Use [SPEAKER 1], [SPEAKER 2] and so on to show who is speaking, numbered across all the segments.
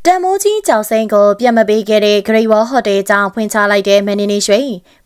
[SPEAKER 1] တန်မိုးကြီးကြောက်စိမ့်ကိုပြန်မပေးခဲ့တဲ့ Great Wall Hotel ကြောင့်ဖွင့်ချလိုက်တဲ့မန်နီနီရွှေ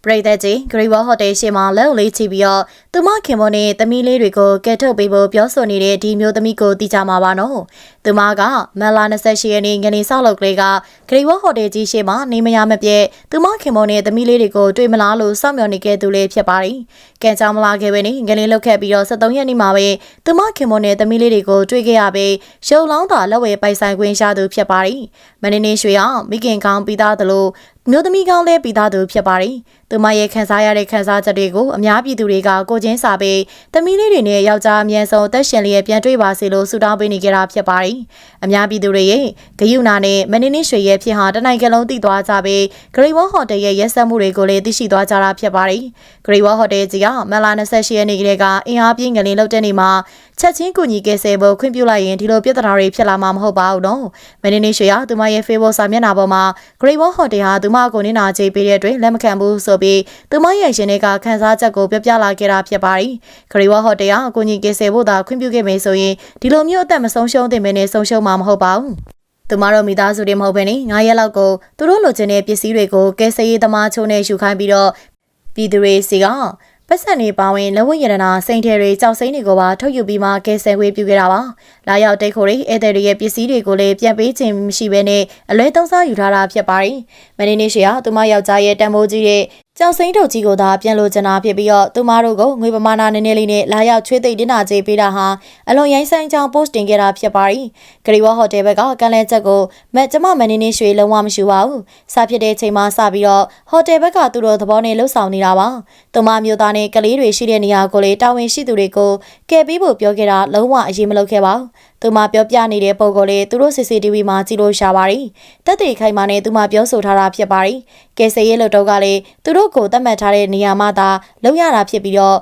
[SPEAKER 1] ပရိသတ်ကြီး Great Wall Hotel ရှေ့မှာလက်လေးချပြီးတော့သူမခင်မနဲ့သမီးလေးတွေကိုကဲထုတ်ပေးဖို့ပြောဆိုနေတဲ့ဒီမျိုးသမီးကိုသိကြမှာပါနော်သူမကမန်လာ28ရက်နေ့ညနေ6:00လောက်ကလေးက Great Wall Hotel ကြီးရှေ့မှာနေမရမပြည့်သူမခင်မနဲ့သမီးလေးတွေကိုတွေ့မလားလို့စောင့်မျှော်နေခဲ့သူလေးဖြစ်ပါတယ်ကဲကြောင်မလာခဲ့ပဲနေညနေလောက်ခဲ့ပြီးတော့73ရက်နေ့မှာပဲသူမခင်မနဲ့သမီးလေးတွေကိုတွေ့ခဲ့ရပြီးရုံလောင်းသာလက်ဝဲပိုက်ဆိုင်ခွင့်ရသူဖြစ်ပါတယ်မန်နီနီရွှေအောင်မိခင်ကောင်းပြီးသားသလိုမျိုးသမီးကောင်းလည်းပြီးသားသူဖြစ်ပါတယ်။သူမရဲ့ခံစားရတဲ့ခံစားချက်တွေကိုအများပြည်သူတွေကကိုချင်းစာပေးသမီးလေးတွေနဲ့ယောက်ျားအမြန်ဆုံးအသက်ရှင်လျက်ပြန်တွေ့ပါစေလို့ဆုတောင်းပေးနေကြတာဖြစ်ပါတယ်။အများပြည်သူတွေရဲ့ဂယုဏနဲ့မနီနီရွှေရဲ့ဖြစ်ဟာတနိုင်ကလုံးတည်သွားကြပြီး Great Wall Hotel ရဲ့ရက်စက်မှုတွေကိုလည်းသိရှိသွားကြတာဖြစ်ပါတယ်။ Great Wall Hotel ကြီးကမန်လာ28ရက်နေ့ကလေးကအင်အားပြင်းငလင်းလောက်တဲ့နေ့မှာချက်ချင်းကူညီကယ်ဆယ်ဖို့ခွင့်ပြုလိုက်ရင်ဒီလိုပြဿနာတွေဖြစ်လာမှာမဟုတ်ပါဘူးနော်။မနီနီရွှေကသူမရဲ့ Facebook စာမျက်နှာပေါ်မှာ Great Wall Hotel ဟာသူမကိုနင်နာကြေးပေးတဲ့အတွက်လက်မခံဘူးဆိုပြီးသူမရဲ့ရှင်တွေကခန်းစားချက်ကိုပြပြလာခဲ့တာဖြစ်ပါတယ်။ Great Wall Hotel ကအကူအညီကယ်ဆယ်ဖို့သာခွင့်ပြုခဲ့မယ်ဆိုရင်ဒီလိုမျိုးအသက်မဆုံးရှုံးသင့်မင်းနဲ့ဆုံးရှုံးမှာမဟုတ်ပါဘူး။သူမတို့မိသားစုတွေမဟုတ်ဘဲနဲ့9ရက်လောက်ကိုသူတို့လိုချင်တဲ့ပစ္စည်းတွေကိုကယ်ဆယ်ရေးသမားချိုးနဲ့ယူခိုင်းပြီးတော့ပြည်သူတွေစီကပတ်စံနေပါဝင်လဝရတနာစိန်ထဲတွေကြောက်စိမ့်တွေကိုပါထုတ်ယူပြီးမှကယ်ဆယ်ဝေးပြုခဲ့တာပါ။လာရောက်တိတ်ခိုတွေဧည့်သည်တွေရဲ့ပစ္စည်းတွေကိုလည်းပြန်ပေးခြင်းမရှိဘဲနဲ့အလွဲသုံးစားယူထားတာဖြစ်ပါတယ်။မင်းနေရှိကသူမယောက်ျားရဲ့တန်ဖိုးကြီးတဲ့ကြောက်စိမ့်ထုတ်ကြီးကိုသာပြန်လိုချင်တာဖြစ်ပြီးတော့သူမတို့ကိုငွေပမာဏနည်းနည်းလေးနဲ့လာရောက်ချွေးသိမ့်တင်နာကြေးပေးတာဟာအလွန်ရိုင်းဆိုင်ကြောင် post တင်ခဲ့တာဖြစ်ပါတယ်။ Great Wall Hotel ဘက်ကကန့်လန့်ချက်ကိုကျမမင်းနေရွှေလုံးဝမရှိပါဘူး။စဖြစ်တဲ့ချိန်မှာစပြီးတော့ hotel ဘက်ကသူတို့သဘောနဲ့လှုပ်ဆောင်နေတာပါ။သူမမျိုးသားနဲ့ကလေးတွေရှိတဲ့နေရာကိုလေတာဝန်ရှိသူတွေကိုကယ်ပေးဖို့ပြောခဲ့တာလုံးဝအရေးမလုပ်ခဲ့ပါဘူး။သူမပြောပြနေတဲ့ပုံကိုလေသူတို့ CCTV မှာကြည့်လို့ရှာပါတယ်။တက်သေးခိုင်မာနဲ့သူမပြောဆိုထားတာဖြစ်ပါတယ်။ကယ်ဆယ်ရေးလုပ်တော့ကလေသူတို့ကိုသတ်မှတ်ထားတဲ့နေရာမှာသာလုံရတာဖြစ်ပြီးတော့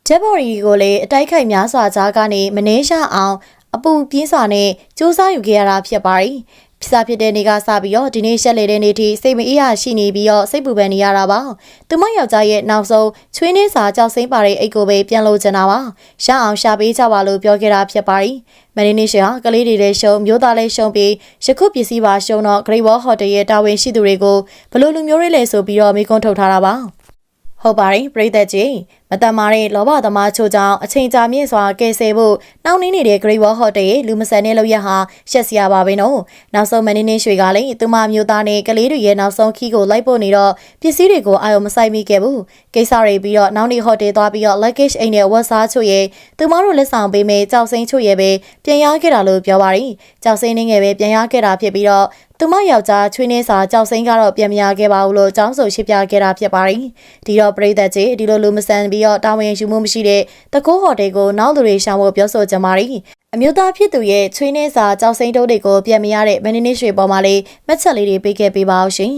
[SPEAKER 1] ဂျက်ဘော်ရီကိုလေအတိုက်ခိုက်များစွာကြားကနေမနှဲရှာအောင်အပူပြင်းစွာနဲ့စူးစမ်းယူခဲ့ရတာဖြစ်ပါတယ်။ပြစာဖြစ်တဲ့နေ့ကစပြီးတော့ဒီနေ့ရှက်လေတဲ့နေ့ထိစိတ်မအေးရရှိနေပြီးတော့စိတ်ပူပန်နေရတာပါ။သူမယောက်ျားရဲ့နောက်ဆုံးချွေးနှင်းစာကြောက်စိမ့်ပါတဲ့အိတ်ကိုပဲပြန်လို့ချင်တာပါ။ရအောင်ရှာပေးကြပါလို့ပြောခဲ့တာဖြစ်ပါတယ်။မင်းနေရှိဟာကလေးတွေလည်းရှုံမျိုးသားလည်းရှုံပြီးယခုပစ္စည်းပါရှုံတော့ Great Wall Hotel ရဲ့တာဝန်ရှိသူတွေကိုဘလို့လူမျိုးတွေလဲဆိုပြီးတော့မိကွန်းထုတ်ထားတာပါ။ဟုတ်ပါတယ်ပရိသတ်ကြီးမတမာတဲ့လောဘသမားချို့ကြောင့်အချိန်ကြာမြင့်စွာကယ်ဆယ်ဖို့နှောင့်နှေးနေတဲ့ Great Wall Hotel ရဲ့လူမဆန်တဲ့လုပ်ရဟာရှက်စရာပါပဲနော်နောက်ဆုံးမင်းနေရွှေကလည်းသူမမျိုးသားနဲ့ကလေးတွေရဲ့နောက်ဆုံးခီးကိုလိုက်ပို့နေတော့ပစ္စည်းတွေကိုအာရုံမစိုက်မိခဲ့ဘူးကိစ္စတွေပြီးတော့နောက်နေ့ hotel သွားပြီးတော့ luggage အိမ်နဲ့ဝတ်စားချို့ရဲ့သူမတို့လက်ဆောင်ပေးမယ်ကြောက်စိမ့်ချို့ရဲ့ပဲပြန်ရခဲ့တာလို့ပြောပါတယ်ကြောက်စိမ့်နေငယ်ပဲပြန်ရခဲ့တာဖြစ်ပြီးတော့သူမယောက်ျားချွေးနှင်းစာကြောက်စိမ့်ကတော့ပြန်မရခဲ့ပါဘူးလို့အကြောင်းဆိုရှင်းပြခဲ့တာဖြစ်ပါတယ်ဒီတော့ပရိသတ်ကြီးဒီလိုလူမဆန်ပြီးတော့တာဝန်ယူမှုမရှိတဲ့တကိုးဟိုတယ်ကိုနောက်သူတွေရှောင်ဖို့ပြောဆိုကြပါရီအမျိုးသားဖြစ်သူရဲ့ချွေးနှင်းစာကြောက်စိမ့်တုပ်တွေကိုပြန်မရတဲ့မင်းနေရွှေပေါ်မှာလေးမှတ်ချက်လေးတွေပေးခဲ့ပေးပါအောင်ရှင်